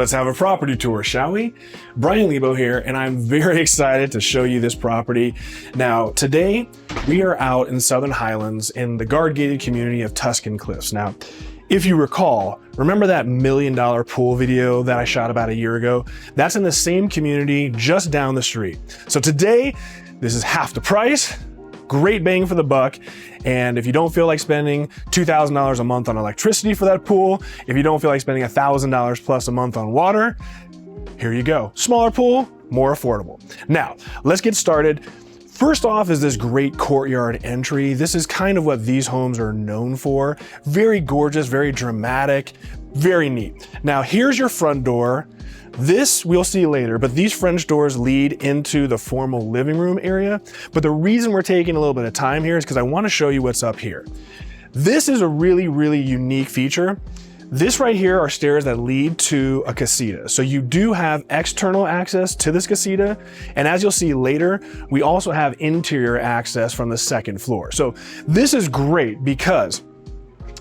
Let's have a property tour, shall we? Bryan Lebo here, and I'm very excited to show you this property. Now, today we are out in Southern Highlands in the guard-gated community of Tuscan Cliffs. Now, if you recall, remember that $1 million pool video that I shot about a year ago? That's in the same community just down the street. So today, this is half the price. Great bang for the buck. And if you don't feel like spending $2,000 a month on electricity for that pool, if you don't feel like spending $1,000 plus a month on water, here you go. Smaller pool, more affordable. Now, let's get started. First off is this great courtyard entry. This is kind of what these homes are known for. Very gorgeous, very dramatic, very neat. Now, here's your front door. This we'll see later, but these French doors lead into the formal living room area. But the reason we're taking a little bit of time here is because I want to show you what's up here. This is a really, really unique feature. This right here are stairs that lead to a casita. So you do have external access to this casita. And as you'll see later, we also have interior access from the second floor. So this is great because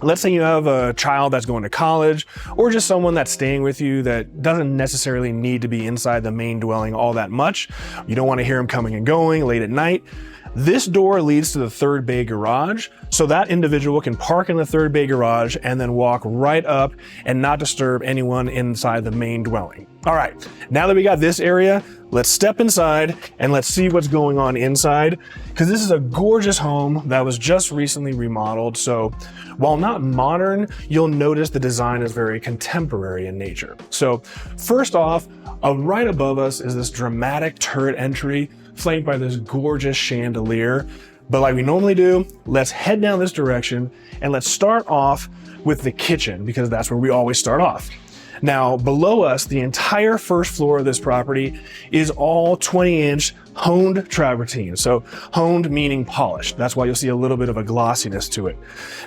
let's say you have a child that's going to college or just someone that's staying with you that doesn't necessarily need to be inside the main dwelling all that much. You don't want to hear them coming and going late at night. This door leads to the third bay garage, so that individual can park in the third bay garage and then walk right up and not disturb anyone inside the main dwelling. All right, now that we got this area, let's step inside and let's see what's going on inside, because this is a gorgeous home that was just recently remodeled. So while not modern, you'll notice the design is very contemporary in nature. So first off, right above us is this dramatic turret entry flanked by this gorgeous chandelier. But like we normally do, let's head down this direction and let's start off with the kitchen, because that's where we always start off. Now, below us, the entire first floor of this property is all 20-inch honed travertine. So honed meaning polished. That's why you'll see a little bit of a glossiness to it.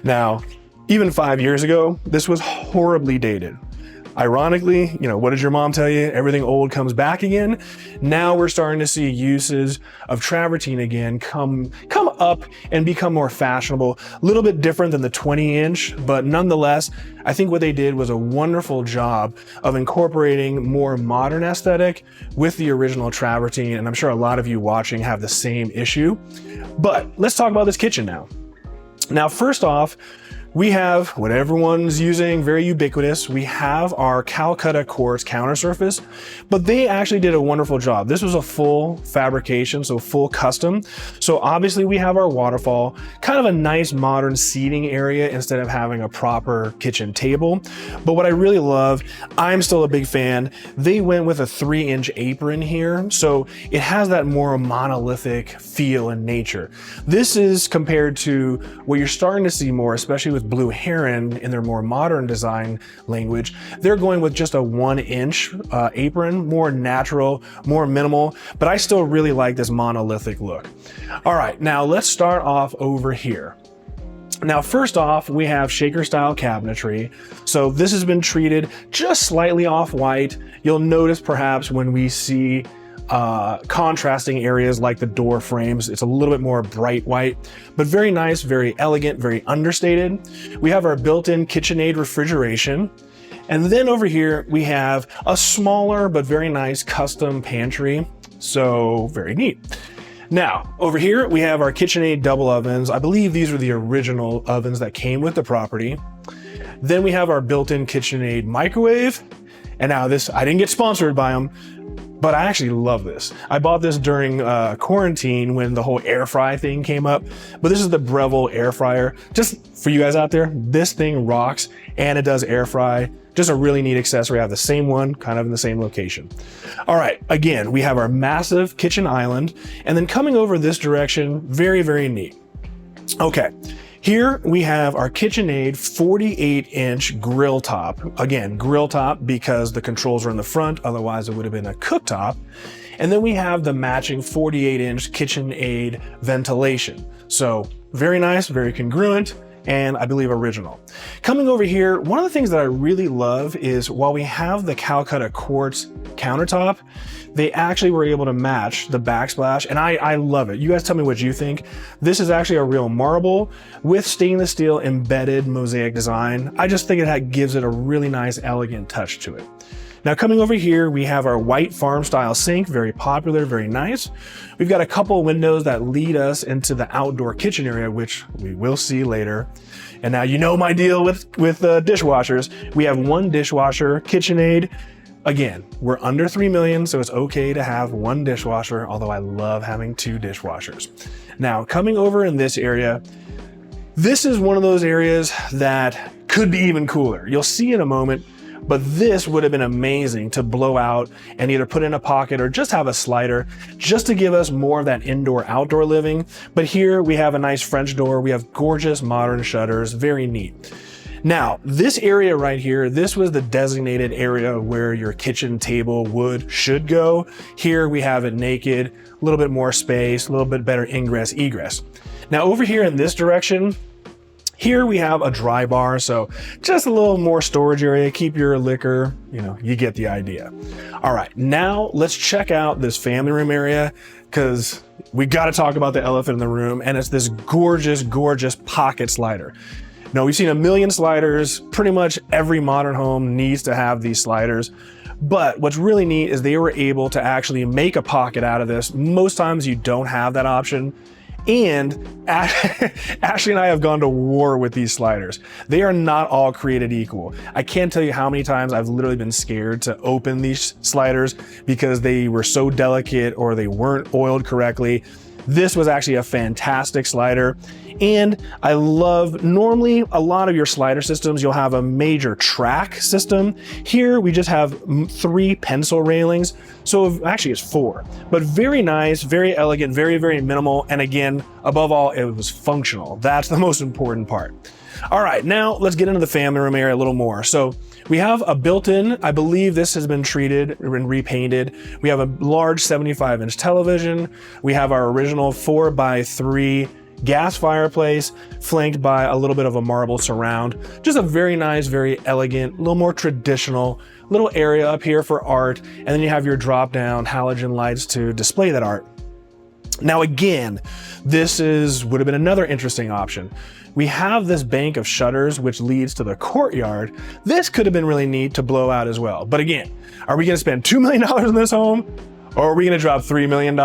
Now, even 5 years ago, this was horribly dated. Ironically, what did your mom tell you? Everything old comes back again. Now we're starting to see uses of travertine again come up and become more fashionable. A little bit different than the 20-inch, but nonetheless, I think what they did was a wonderful job of incorporating more modern aesthetic with the original travertine. And I'm sure a lot of you watching have the same issue. But let's talk about this kitchen now. Now, first off, we have what everyone's using, very ubiquitous. We have our Calcutta quartz counter surface, but they actually did a wonderful job. This was a full fabrication, so full custom. So obviously we have our waterfall, kind of a nice modern seating area instead of having a proper kitchen table. But what I really love, I'm still a big fan, they went with a 3-inch apron here. So it has that more monolithic feel in nature. This is compared to what you're starting to see more, especially with Blue Heron in their more modern design language. They're going with just a 1-inch apron, more natural, more minimal, but I still really like this monolithic look. All right, now let's start off over here. Now, first off, we have shaker style cabinetry. So this has been treated just slightly off-white. You'll notice perhaps when we see contrasting areas like the door frames, it's a little bit more bright white, but very nice, very elegant, very understated. We have our built-in KitchenAid refrigeration. And then over here, we have a smaller but very nice custom pantry. So very neat. Now, over here, we have our KitchenAid double ovens. I believe these are the original ovens that came with the property. Then we have our built-in KitchenAid microwave. And now this, I didn't get sponsored by them, but I actually love this. I bought this during quarantine when the whole air fry thing came up. But this is the Breville air fryer. Just for you guys out there, this thing rocks and it does air fry. Just a really neat accessory. I have the same one, kind of in the same location. All right, again, we have our massive kitchen island. And then coming over this direction, very, very neat. Okay. Here we have our KitchenAid 48-inch grill top. Again, grill top because the controls are in the front, otherwise it would have been a cooktop. And then we have the matching 48-inch KitchenAid ventilation. So very nice, very congruent, and I believe original. Coming over here, one of the things that I really love is while we have the Calcutta quartz countertop, they actually were able to match the backsplash, and I love it. You guys tell me what you think. This is actually a real marble with stainless steel embedded mosaic design. I just think it gives it a really nice, elegant touch to it. Now coming over here, we have our white farm style sink, very popular, very nice. We've got a couple windows that lead us into the outdoor kitchen area, which we will see later. And now you know my deal with dishwashers. We have one dishwasher, KitchenAid. Again, we're under 3 million, so it's okay to have one dishwasher, although I love having 2 dishwashers. Now, coming over in this area, this is one of those areas that could be even cooler. You'll see in a moment, but this would have been amazing to blow out and either put in a pocket or just have a slider just to give us more of that indoor-outdoor living. But here we have a nice French door. We have gorgeous modern shutters, very neat. Now, this area right here, this was the designated area where your kitchen table should go. Here we have it naked, a little bit more space, a little bit better ingress, egress. Now over here in this direction, here we have a dry bar, so just a little more storage area, keep your liquor, you get the idea. All right, now let's check out this family room area because we got to talk about the elephant in the room, and it's this gorgeous, gorgeous pocket slider. Now, we've seen a million sliders. Pretty much every modern home needs to have these sliders. But what's really neat is they were able to actually make a pocket out of this. Most times you don't have that option. And Ashley and I have gone to war with these sliders. They are not all created equal. I can't tell you how many times I've literally been scared to open these sliders because they were so delicate or they weren't oiled correctly. This was actually a fantastic slider. And I love, normally a lot of your slider systems, you'll have a major track system. Here we just have 3 pencil railings. So actually it's 4, but very nice, very elegant, very, very minimal. And again, above all, it was functional. That's the most important part. All right, now let's get into the family room area a little more. So we have a built-in, I believe this has been treated and repainted. We have a large 75-inch television. We have our original 4x3 gas fireplace flanked by a little bit of a marble surround. Just a very nice, very elegant, a little more traditional little area up here for art. And then you have your drop-down halogen lights to display that art. Now again, this would have been another interesting option. We have this bank of shutters which leads to the courtyard. This could have been really neat to blow out as well. But again, are we gonna spend $2 million in this home? Or are we gonna drop $3 million?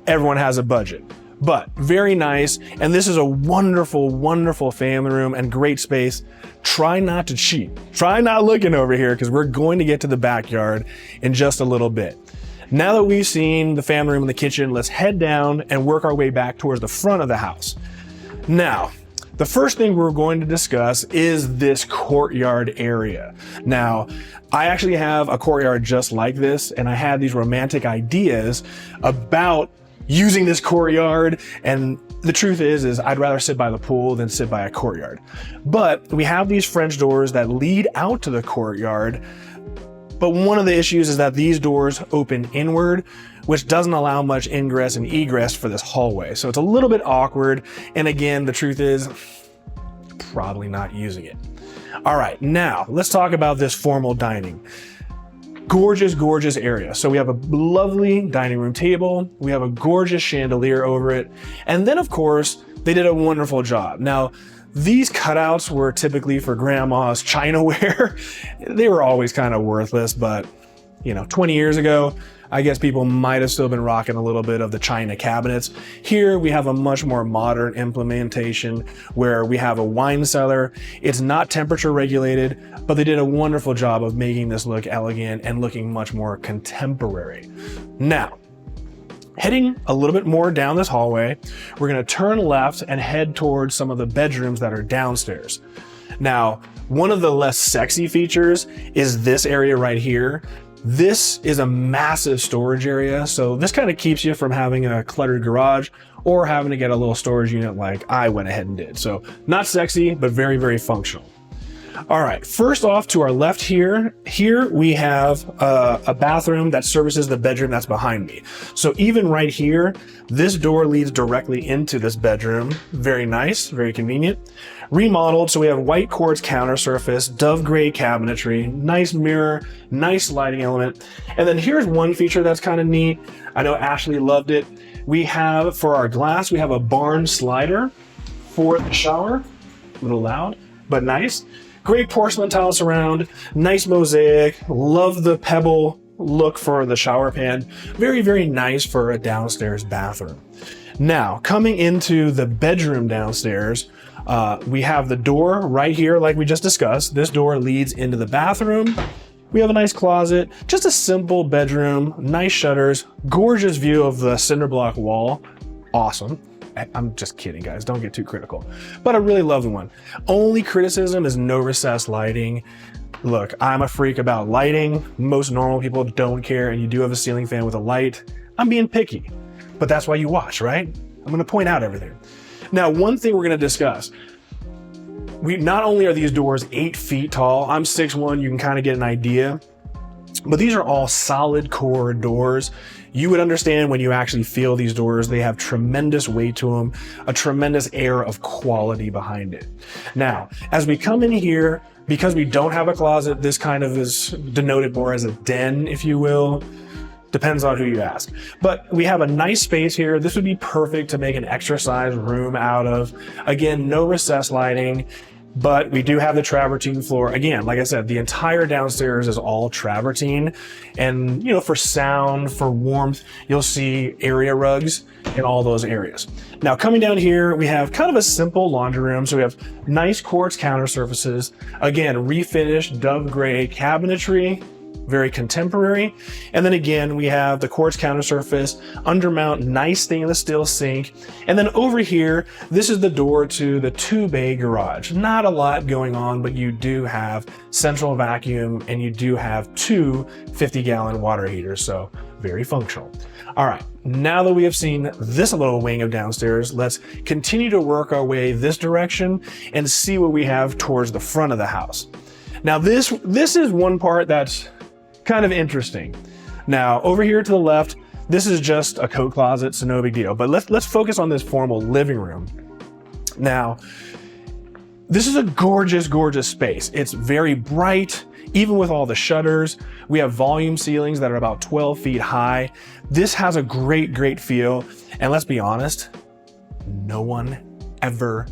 Everyone has a budget. But very nice, and this is a wonderful, wonderful family room and great space. Try not to cheat. Try not looking over here because we're going to get to the backyard in just a little bit. Now that we've seen the family room and the kitchen, let's head down and work our way back towards the front of the house. Now, the first thing we're going to discuss is this courtyard area. Now, I actually have a courtyard just like this, and I had these romantic ideas about using this courtyard, and the truth is I'd rather sit by the pool than sit by a courtyard. But we have these French doors that lead out to the courtyard. But one of the issues is that these doors open inward, which doesn't allow much ingress and egress for this hallway. So it's a little bit awkward. And again, the truth is probably not using it. All right, now let's talk about this formal dining. Gorgeous, gorgeous area. So we have a lovely dining room table. We have a gorgeous chandelier over it. And then of course, they did a wonderful job. Now, these cutouts were typically for grandma's chinaware. They were always kind of worthless, but 20 years ago, I guess people might have still been rocking a little bit of the china cabinets. Here we have a much more modern implementation where we have a wine cellar. It's not temperature regulated, but they did a wonderful job of making this look elegant and looking much more contemporary. Now, heading a little bit more down this hallway, we're gonna turn left and head towards some of the bedrooms that are downstairs. Now, one of the less sexy features is this area right here. This is a massive storage area, so this kind of keeps you from having a cluttered garage or having to get a little storage unit like I went ahead and did. So not sexy, but very, very functional. All right, first off to our left here we have a bathroom that services the bedroom that's behind me. So even right here, this door leads directly into this bedroom. Very nice, very convenient. Remodeled, so we have white quartz counter surface, dove gray cabinetry, nice mirror, nice lighting element. And then here's one feature that's kind of neat. I know Ashley loved it. We have, for our glass, we have a barn slider for the shower. A little loud, but nice. Great porcelain tile surround, nice mosaic, love the pebble look for the shower pan. Very, very nice for a downstairs bathroom. Now, coming into the bedroom downstairs, we have the door right here, like we just discussed. This door leads into the bathroom. We have a nice closet, just a simple bedroom, nice shutters, gorgeous view of the cinder block wall. Awesome. I'm just kidding, guys. Don't get too critical, but a really lovely one. Only criticism is no recessed lighting. Look, I'm a freak about lighting. Most normal people don't care, and you do have a ceiling fan with a light. I'm being picky, but that's why you watch, right? I'm going to point out everything. Now, one thing we're going to discuss. Not only are these doors 8 feet tall, I'm 6'1", you can kind of get an idea, but these are all solid core doors. You would understand when you actually feel these doors, they have tremendous weight to them, a tremendous air of quality behind it. Now, as we come in here, because we don't have a closet, this kind of is denoted more as a den, if you will. Depends on who you ask. But we have a nice space here. This would be perfect to make an exercise room out of. Again, no recessed lighting, but we do have the travertine floor. Again, like I said, the entire downstairs is all travertine. And, you know, for sound, for warmth, you'll see area rugs in all those areas. Now, coming down here, we have kind of a simple laundry room. So we have nice quartz counter surfaces. Again, refinished dove gray cabinetry. Very contemporary. And then again, we have the quartz counter surface, undermount, nice stainless steel sink. And then over here, this is the door to the 2-bay garage. Not a lot going on, but you do have central vacuum and you do have 2 50-gallon water heaters. So very functional. All right, now that we have seen this little wing of downstairs, let's continue to work our way this direction and see what we have towards the front of the house. Now this is one part that's kind of interesting. Now, over here to the left, this is just a coat closet, so no big deal. But let's focus on this formal living room. Now, this is a gorgeous, gorgeous space. It's very bright, even with all the shutters. We have volume ceilings that are about 12 feet high. This has a great, great feel. And let's be honest, no one ever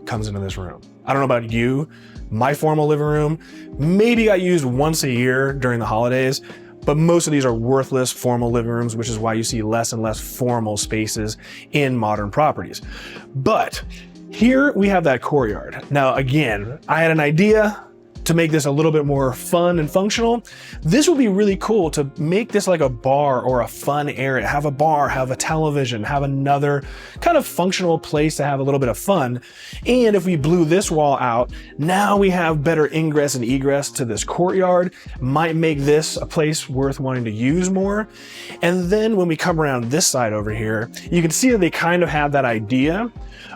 comes into this room. I don't know about you. My formal living room maybe got used once a year during the holidays, but most of these are worthless formal living rooms, which is why you see less and less formal spaces in modern properties. But here we have that courtyard. Now, again, I had an idea to make this a little bit more fun and functional. This would be really cool to make this like a bar or a fun area. Have a bar, have a television, have another kind of functional place to have a little bit of fun. And if we blew this wall out, now we have better ingress and egress to this courtyard. Might make this a place worth wanting to use more. And then when we come around this side over here, you can see that they kind of have that idea.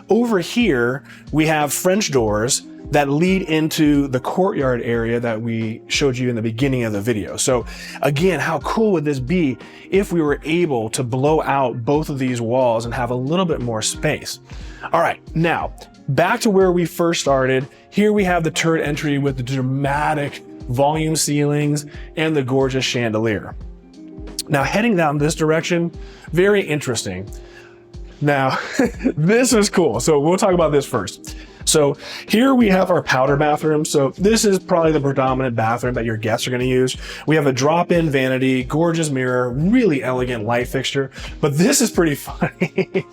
Over here, we have French doors that lead into the courtyard area that we showed you in the beginning of the video. So again, how cool would this be if we were able to blow out both of these walls and have a little bit more space? All right, now back to where we first started. Here we have the turret entry with the dramatic volume ceilings and the gorgeous chandelier. Now heading down this direction, very interesting. Now, this is cool. So we'll talk about this first. So here we have our powder bathroom. So this is probably the predominant bathroom that your guests are going to use. We have a drop-in vanity, gorgeous mirror, really elegant light fixture, but this is pretty funny.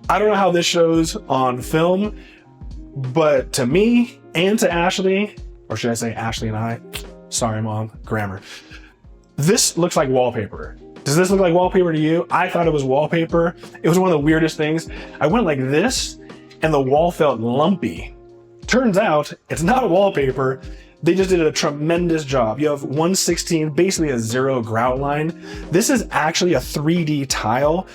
I don't know how this shows on film, but to me and to Ashley, or should I say Ashley and I, sorry mom, grammar, this looks like wallpaper. Does this look like wallpaper to you? I thought it was wallpaper. It was one of the weirdest things. I went like this and the wall felt lumpy. Turns out it's not wallpaper. They just did a tremendous job. You have 1/16, basically a 0 grout line. This is actually a 3D tile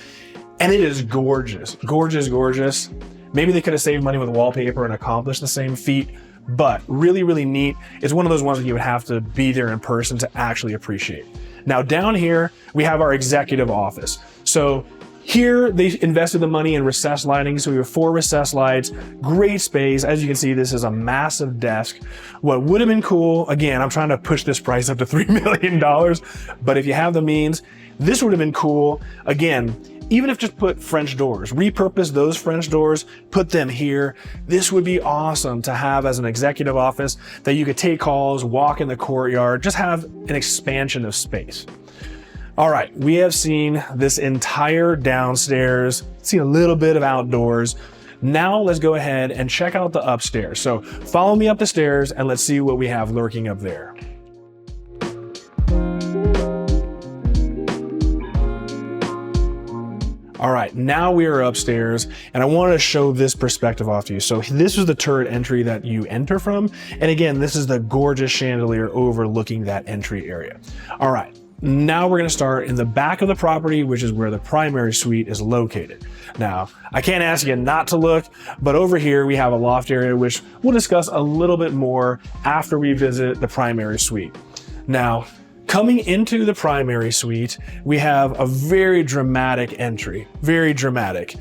and it is gorgeous, gorgeous, gorgeous. Maybe they could have saved money with wallpaper and accomplished the same feat, but really, really neat. It's one of those ones that you would have to be there in person to actually appreciate. Now down here, we have our executive office. So here they invested the money in recessed lighting. So we have 4 recessed lights, great space. As you can see, this is a massive desk. What would have been cool, again, I'm trying to push this price up to $3 million, but if you have the means, this would have been cool. Again, even if just put French doors, repurpose those French doors, put them here. This would be awesome to have as an executive office that you could take calls, walk in the courtyard, just have an expansion of space. All right, we have seen this entire downstairs, seen a little bit of outdoors. Now let's go ahead and check out the upstairs. So follow me up the stairs and let's see what we have lurking up there. All right, now we are upstairs and I want to show this perspective off to you. So this is the turret entry that you enter from. And again, this is the gorgeous chandelier overlooking that entry area. All right. Now we're gonna start in the back of the property, which is where the primary suite is located. Now, I can't ask you not to look, but over here we have a loft area, which we'll discuss a little bit more after we visit the primary suite. Now, coming into the primary suite, we have a very dramatic entry, very dramatic.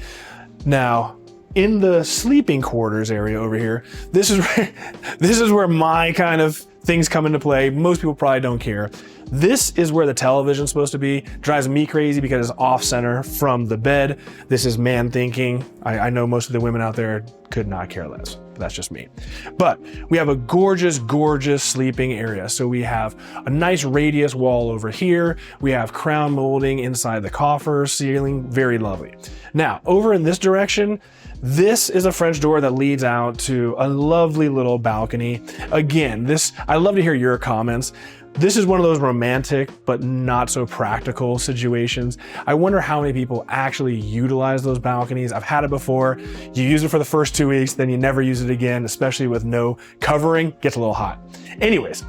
Now, in the sleeping quarters area over here, this is where my kind of things come into play. Most people probably don't care. This is where the television's supposed to be. Drives me crazy because it's off center from the bed. This is man thinking. I know most of the women out there could not care less. That's just me. But we have a gorgeous, gorgeous sleeping area. So we have a nice radius wall over here. We have crown molding inside the coffer ceiling. Very lovely. Now, over in this direction, this is a French door that leads out to a lovely little balcony. Again, I love to hear your comments. This is one of those romantic, but not so practical situations. I wonder how many people actually utilize those balconies. I've had it before. You use it for the first 2 weeks, then you never use it again, especially with no covering. Gets a little hot. Anyways,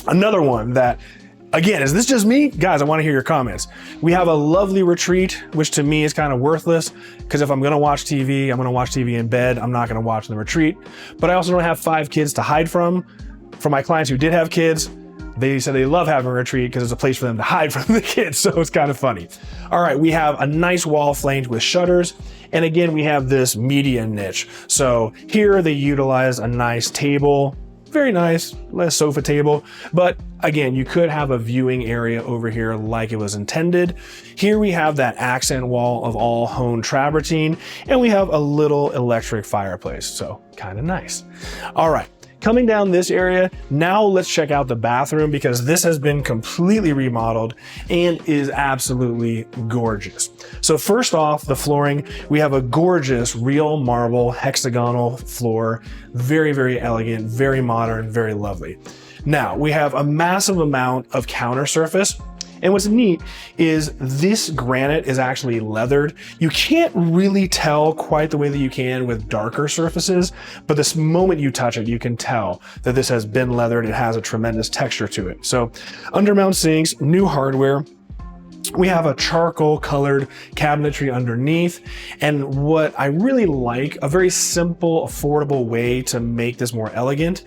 another one that, again, is this just me? Guys, I want to hear your comments. We have a lovely retreat, which to me is kind of worthless because if I'm going to watch TV, I'm going to watch TV in bed. I'm not going to watch in the retreat. But I also don't have 5 kids to hide from. For my clients who did have kids, they said they love having a retreat because it's a place for them to hide from the kids, so it's kind of funny. All right, we have a nice wall flanked with shutters, and again, we have this media niche. So here they utilize a nice table, very nice, sofa table, but again, you could have a viewing area over here like it was intended. Here we have that accent wall of all honed travertine, and we have a little electric fireplace, so kind of nice. All right. Coming down this area, now let's check out the bathroom because this has been completely remodeled and is absolutely gorgeous. So first off, the flooring, we have a gorgeous real marble hexagonal floor. Very, very elegant, very modern, very lovely. Now, we have a massive amount of counter surface. And what's neat is this granite is actually leathered. You can't really tell quite the way that you can with darker surfaces, but this moment you touch it, you can tell that this has been leathered. It has a tremendous texture to it. So undermount sinks, new hardware. We have a charcoal colored cabinetry underneath. And what I really like, a very simple, affordable way to make this more elegant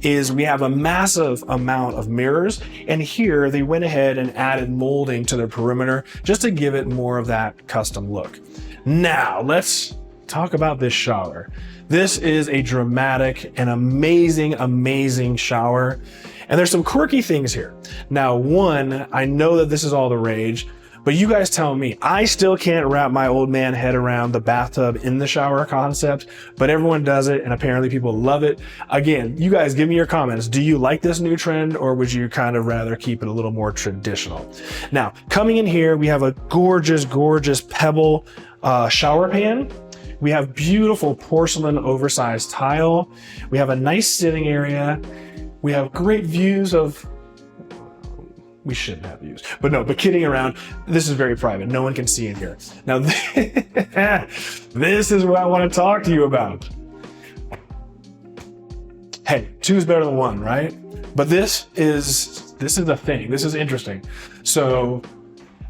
is we have a massive amount of mirrors, and here they went ahead and added molding to their perimeter just to give it more of that custom look. Now let's talk about this shower. This is a dramatic and amazing, amazing shower. And there's some quirky things here. Now, one, I know that this is all the rage, but you guys tell me, I still can't wrap my old man head around the bathtub in the shower concept, but everyone does it and apparently people love it. Again, you guys give me your comments. Do you like this new trend or would you kind of rather keep it a little more traditional? Now, coming in here, we have a gorgeous, gorgeous pebble shower pan. We have beautiful porcelain oversized tile. We have a nice sitting area. We have great views of, we shouldn't have views, but kidding around, this is very private. No one can see in here. Now, this is what I want to talk to you about. Hey, 2 is better than 1, right? But this is the thing. This is interesting. So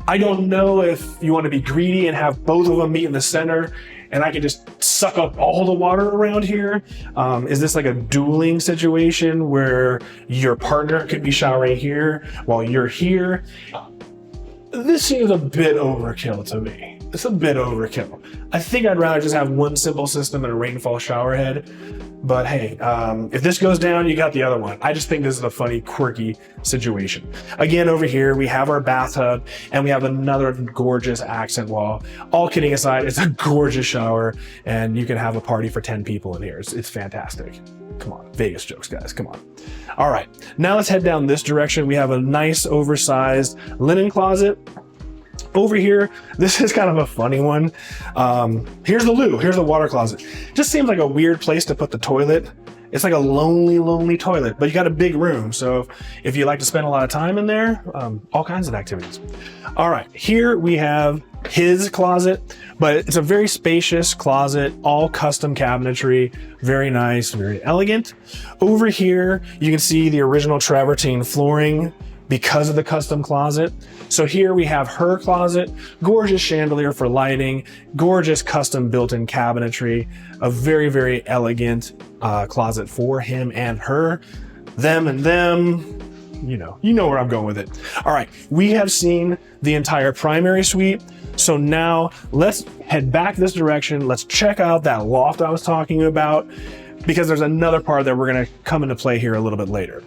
I don't know if you want to be greedy and have both of them meet in the center and I can just suck up all the water around here. Is this like a dueling situation where your partner could be showering here while you're here? This seems a bit overkill to me. It's a bit overkill. I think I'd rather just have one simple system and a rainfall shower head. But hey, if this goes down, you got the other one. I just think this is a funny, quirky situation. Again, over here, we have our bathtub and we have another gorgeous accent wall. All kidding aside, it's a gorgeous shower and you can have a party for 10 people in here. It's fantastic. Come on, Vegas jokes, guys, come on. All right, now let's head down this direction. We have a nice oversized linen closet. Over here, this is kind of a funny one. Here's the loo, here's the water closet. Just seems like a weird place to put the toilet. It's like a lonely toilet, but you got a big room. So if you like to spend a lot of time in there, all kinds of activities. All right, here we have his closet, but it's a very spacious closet, all custom cabinetry, very nice, very elegant. Over here, you can see the original travertine flooring because of the custom closet. So here we have her closet, gorgeous chandelier for lighting, gorgeous custom built-in cabinetry, a very elegant closet for him and her, them and them. You know where I'm going with it. All right, we have seen the entire primary suite. So now let's head back this direction. Let's check out that loft I was talking about, because there's another part that we're gonna come into play here a little bit later.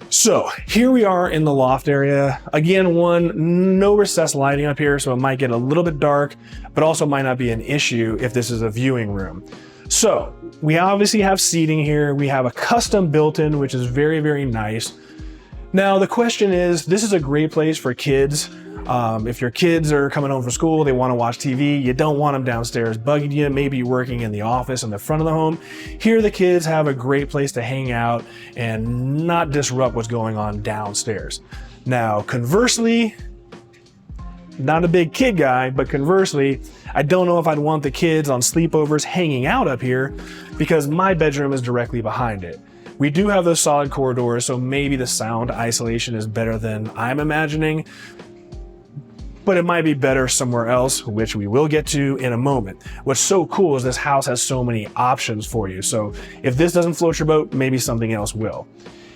So here we are in the loft area. Again, no recessed lighting up here, so it might get a little bit dark, but also might not be an issue if this is a viewing room. So we obviously have seating here. We have a custom built-in, which is very nice. Now the question is, this is a great place for kids. If your kids are coming home from school, they want to watch TV, you don't want them downstairs bugging you, maybe working in the office in the front of the home. Here the kids have a great place to hang out and not disrupt what's going on downstairs. Now, conversely, not a big kid guy, but conversely, I don't know if I'd want the kids on sleepovers hanging out up here because my bedroom is directly behind it. We do have those solid corridors, so maybe the sound isolation is better than I'm imagining, but it might be better somewhere else, which we will get to in a moment. What's so cool is this house has so many options for you. So if this doesn't float your boat, maybe something else will.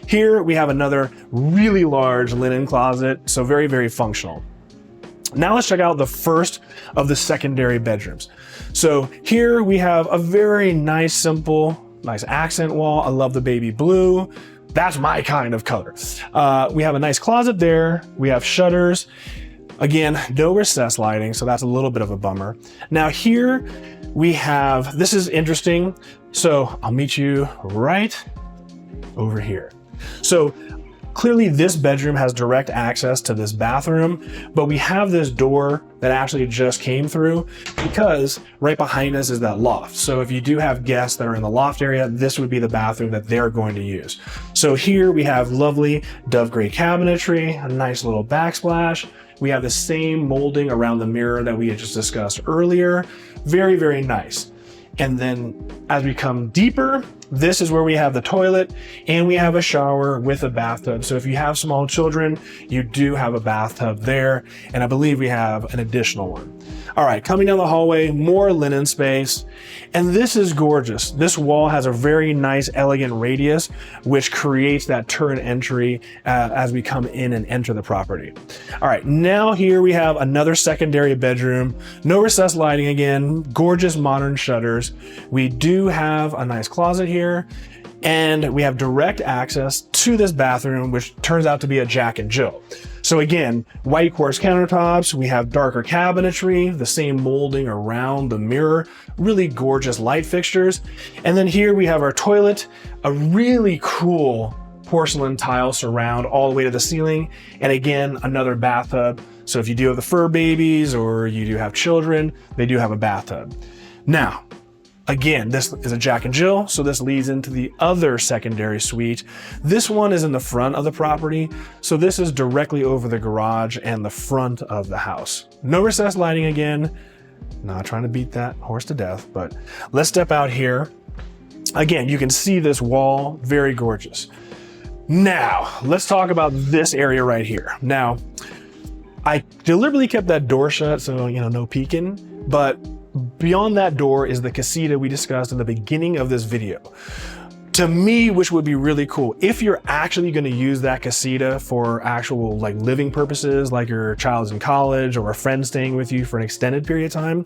Here we have another really large linen closet, so very functional. Now let's check out the first of the secondary bedrooms. So here we have a very nice, simple, nice accent wall. I love the baby blue. That's my kind of color. We have a nice closet there. We have shutters. Again, no recessed lighting, so that's a little bit of a bummer. Now here we have, this is interesting. So I'll meet you right over here. So clearly this bedroom has direct access to this bathroom, but we have this door that actually just came through because right behind us is that loft. So if you do have guests that are in the loft area, this would be the bathroom that they're going to use. So here we have lovely dove gray cabinetry, a nice little backsplash. We have the same molding around the mirror that we had just discussed earlier. Very nice. And then as we come deeper, this is where we have the toilet and we have a shower with a bathtub. So if you have small children, you do have a bathtub there. And I believe we have an additional one. All right, coming down the hallway, more linen space. And this is gorgeous. This wall has a very nice, elegant radius, which creates that turn entry as we come in and enter the property. All right, now here we have another secondary bedroom. No recessed lighting again, gorgeous modern shutters. We do have a nice closet here. And we have direct access to this bathroom, which turns out to be a Jack and Jill. So again, white quartz countertops, we have darker cabinetry, the same molding around the mirror, really gorgeous light fixtures. And then here we have our toilet, a really cool porcelain tile surround all the way to the ceiling. And again, another bathtub. So if you do have the fur babies or you do have children, they do have a bathtub. Now, again, this is a Jack and Jill, so this leads into the other secondary suite. This one is in the front of the property, so this is directly over the garage and the front of the house. No recessed lighting again. Not trying to beat that horse to death, but let's step out here. Again, you can see this wall, very gorgeous. Now, let's talk about this area right here. Now, I deliberately kept that door shut, so, no peeking, but beyond that door is the casita we discussed in the beginning of this video. To me, which would be really cool, if you're actually going to use that casita for actual like living purposes, like your child's in college or a friend staying with you for an extended period of time,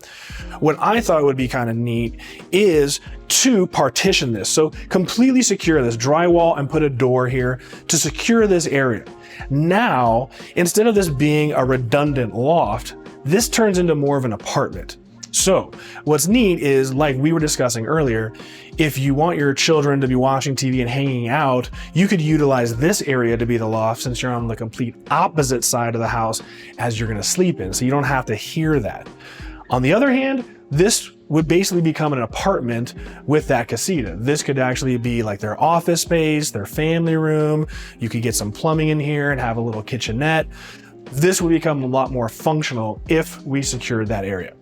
what I thought would be kind of neat is to partition this. So completely secure this drywall and put a door here to secure this area. Now, instead of this being a redundant loft, this turns into more of an apartment. So what's neat is, like we were discussing earlier, if you want your children to be watching TV and hanging out, you could utilize this area to be the loft since you're on the complete opposite side of the house as you're going to sleep in. So you don't have to hear that. On the other hand, this would basically become an apartment with that casita. This could actually be like their office space, their family room. You could get some plumbing in here and have a little kitchenette. This would become a lot more functional if we secured that area.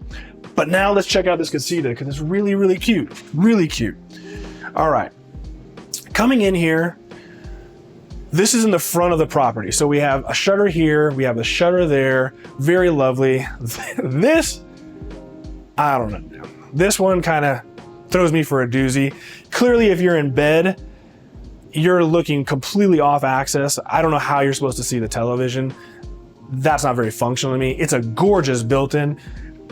But now let's check out this casita because it's really, really cute. Really cute. All right. Coming in here, this is in the front of the property. So we have a shutter here. We have a shutter there. Very lovely. This, I don't know. This one kind of throws me for a doozy. Clearly, if you're in bed, you're looking completely off axis. I don't know how you're supposed to see the television. That's not very functional to me. It's a gorgeous built-in.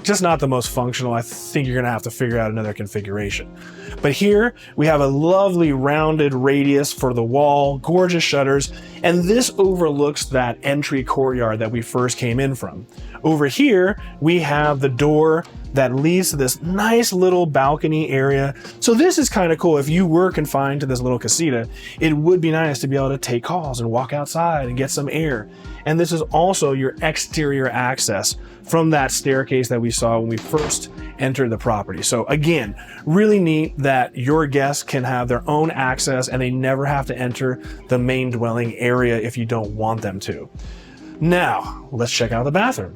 Just not the most functional. I think you're gonna have to figure out another configuration. But here we have a lovely rounded radius for the wall, gorgeous shutters, and this overlooks that entry courtyard that we first came in from. Over here, we have the door that leads to this nice little balcony area. So this is kind of cool. If you were confined to this little casita, it would be nice to be able to take calls and walk outside and get some air. And this is also your exterior access from that staircase that we saw when we first entered the property. So again, really neat that your guests can have their own access and they never have to enter the main dwelling area if you don't want them to. Now, let's check out the bathroom.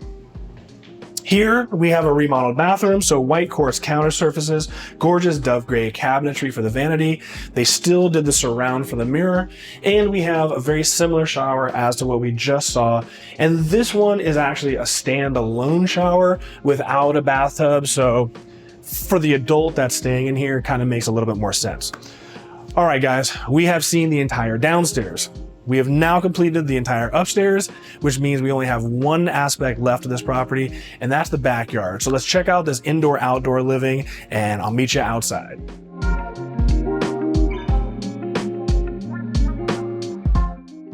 Here we have a remodeled bathroom, so white quartz counter surfaces, gorgeous dove gray cabinetry for the vanity. They still did the surround for the mirror, and we have a very similar shower as to what we just saw. And this one is actually a standalone shower without a bathtub, so for the adult that's staying in here, it kind of makes a little bit more sense. All right, guys, we have seen the entire downstairs. We have now completed the entire upstairs, which means we only have one aspect left of this property, and that's the backyard. So let's check out this indoor-outdoor living, and I'll meet you outside.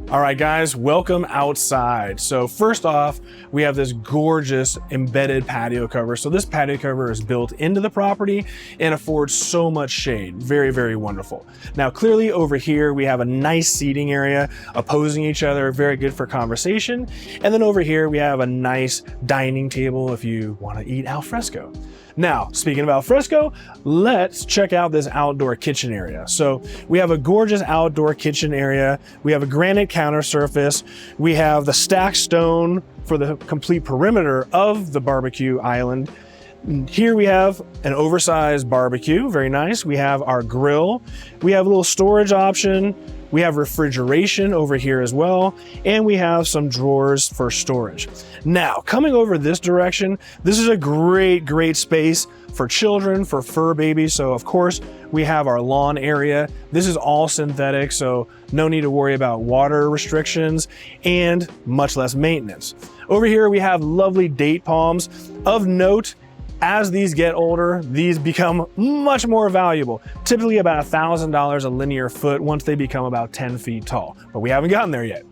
All right, guys, welcome outside. So first off, we have this gorgeous embedded patio cover. So this patio cover is built into the property and affords so much shade. Very, very wonderful. Now, clearly over here, we have a nice seating area opposing each other, very good for conversation. And then over here, we have a nice dining table if you want to eat al fresco. Now, speaking of al fresco, let's check out this outdoor kitchen area. So we have a gorgeous outdoor kitchen area. We have a granite counter surface. We have the stacked stone for the complete perimeter of the barbecue island. Here we have an oversized barbecue, very nice. We have our grill. We have a little storage option. We have refrigeration over here as well, and we have some drawers for storage. Now, coming over this direction, this is a great, great space for children, for fur babies. So of course, we have our lawn area. This is all synthetic, so no need to worry about water restrictions and much less maintenance. Over here, we have lovely date palms. Of note, as these get older, these become much more valuable, typically about $1,000 a linear foot once they become about 10 feet tall, but we haven't gotten there yet.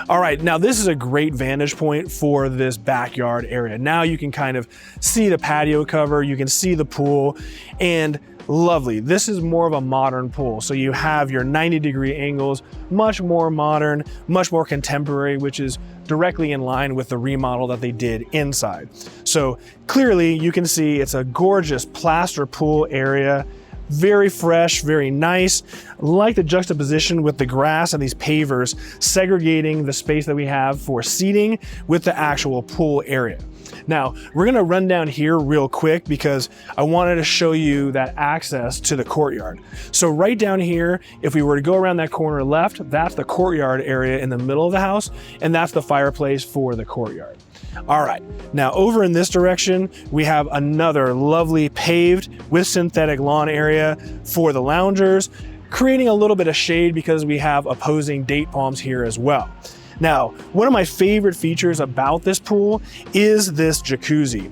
All right, now this is a great vantage point for this backyard area. Now you can kind of see the patio cover, you can see the pool, and lovely. This is more of a modern pool. So you have your 90-degree angles, much more modern, much more contemporary, which is directly in line with the remodel that they did inside. So clearly you can see it's a gorgeous plaster pool area, very fresh, very nice. Like the juxtaposition with the grass and these pavers, segregating the space that we have for seating with the actual pool area. Now, we're gonna run down here real quick because I wanted to show you that access to the courtyard. So right down here, if we were to go around that corner left, that's the courtyard area in the middle of the house, and that's the fireplace for the courtyard. All right, now over in this direction, we have another lovely paved with synthetic lawn area for the loungers. creating a little bit of shade because we have opposing date palms here as well. Now, one of my favorite features about this pool is this jacuzzi.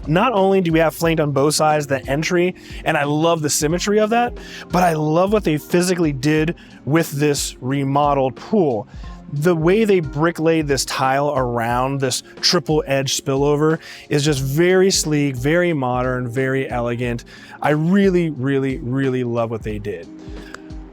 Not only do we have flanked on both sides the entry, and I love the symmetry of that, but I love what they physically did with this remodeled pool. The way they brick-laid this tile around this triple edge spillover is just very sleek, very modern, very elegant. I really, really, really love what they did.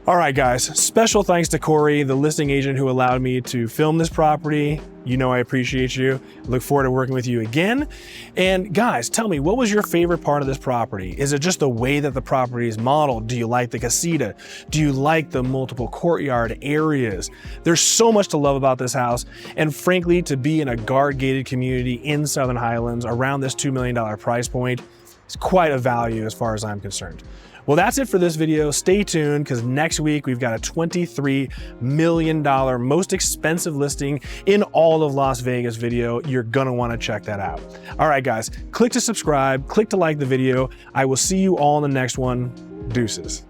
All right, guys, special thanks to Corey, the listing agent who allowed me to film this property. You know I appreciate you. Look forward to working with you again. And guys, tell me, what was your favorite part of this property? Is it just the way that the property is modeled? Do you like the casita? Do you like the multiple courtyard areas? There's so much to love about this house. And frankly, to be in a guard-gated community in Southern Highlands around this $2 million price point is quite a value as far as I'm concerned. Well, that's it for this video. Stay tuned because next week we've got a $23 million most expensive listing in all of Las Vegas video. You're gonna wanna check that out. All right, guys, click to subscribe, click to like the video. I will see you all in the next one. Deuces.